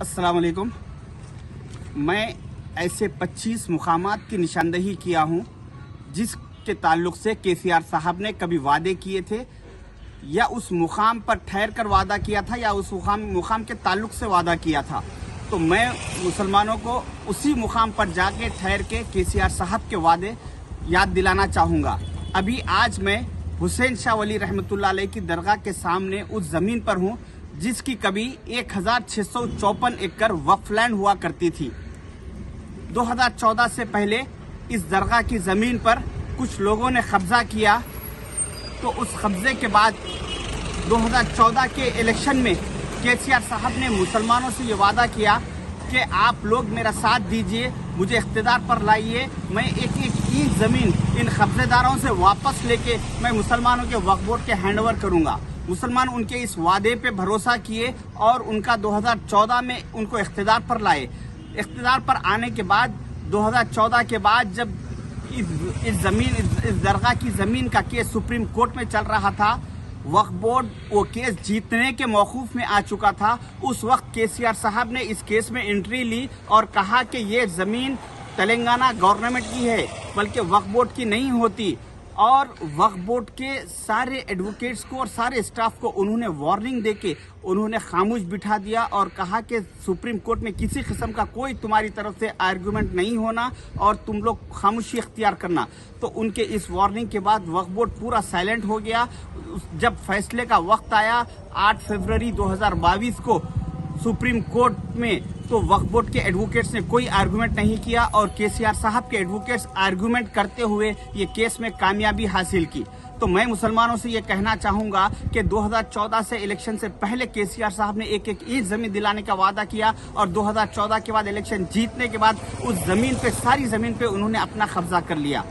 अस्सलाम वालेकुम। मैं ऐसे 25 मुकामात की निशानदही किया हूँ जिसके ताल्लुक से केसीआर साहब ने कभी वादे किए थे या उस मुकाम पर ठहर कर वादा किया था या उस मुकाम के ताल्लुक से वादा किया था। तो मैं मुसलमानों को उसी मुकाम पर जाके ठहर के केसीआर साहब के वादे याद दिलाना चाहूँगा। अभी आज मैं हुसैन शाह वली रहमतुल्लाह अलैह की दरगाह के सामने उस ज़मीन पर हूँ जिसकी कभी 1654 एकड़ वक्फ लैंड हुआ करती थी। 2014 से पहले इस दरगाह की ज़मीन पर कुछ लोगों ने कब्जा किया, तो उस कब्जे के बाद 2014 के इलेक्शन में केसीआर साहब ने मुसलमानों से ये वादा किया कि आप लोग मेरा साथ दीजिए, मुझे इख्तिदार पर लाइए, मैं एक ईंट ज़मीन इन कब्जेदारों से वापस लेके मैं मुसलमानों के वक्फ बोर्ड के हैंड ओवर करूँगा। मुसलमान उनके इस वादे पे भरोसा किए और उनका 2014 में उनको इख्तिदार पर लाए। इख्तिदार पर आने के बाद 2014 के बाद जब इस दरगाह की ज़मीन का केस सुप्रीम कोर्ट में चल रहा था, वक्फ बोर्ड वो केस जीतने के मौकूफ में आ चुका था। उस वक्त केसीआर साहब ने इस केस में एंट्री ली और कहा कि ये ज़मीन तेलंगाना गवर्नमेंट की है बल्कि वक्फ बोर्ड की नहीं होती, और वक्फ बोर्ड के सारे एडवोकेट्स को और सारे स्टाफ को उन्होंने वार्निंग देके उन्होंने खामोश बिठा दिया और कहा कि सुप्रीम कोर्ट में किसी किस्म का कोई तुम्हारी तरफ से आर्गुमेंट नहीं होना और तुम लोग खामोशी इख्तियार करना। तो उनके इस वार्निंग के बाद वक्फ बोर्ड पूरा साइलेंट हो गया। जब फैसले का वक्त आया 8 फरवरी 2022 को सुप्रीम कोर्ट में, तो वक्फ बोर्ड के एडवोकेट्स ने कोई आर्गुमेंट नहीं किया और केसीआर साहब के एडवोकेट्स आर्गुमेंट करते हुए ये केस में कामयाबी हासिल की। तो मैं मुसलमानों से ये कहना चाहूँगा कि 2014 से इलेक्शन से पहले केसीआर साहब ने एक ईंट ज़मीन दिलाने का वादा किया और 2014 के बाद इलेक्शन जीतने के बाद उस ज़मीन पे, सारी ज़मीन पे उन्होंने अपना कब्जा कर लिया।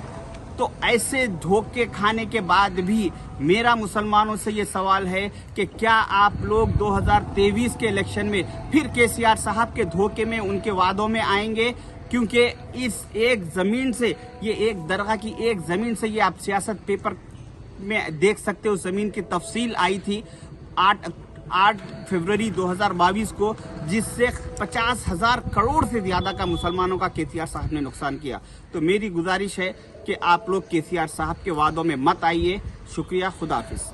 तो ऐसे धोखे खाने के बाद भी मेरा मुसलमानों से ये सवाल है कि क्या आप लोग 2023 के इलेक्शन में फिर केसीआर साहब के धोखे में, उनके वादों में आएंगे? क्योंकि इस एक ज़मीन से, ये एक दरगाह की एक ज़मीन से, ये आप सियासत पेपर में देख सकते हो, ज़मीन की तफसील आई थी 8 फरवरी 2022 को, जिससे 50,000 करोड़ से ज़्यादा का मुसलमानों का केसीआर साहब ने नुकसान किया। तो मेरी गुजारिश है कि आप लोग केसीआर साहब के वादों में मत आइए। शुक्रिया, खुदा हाफिज़।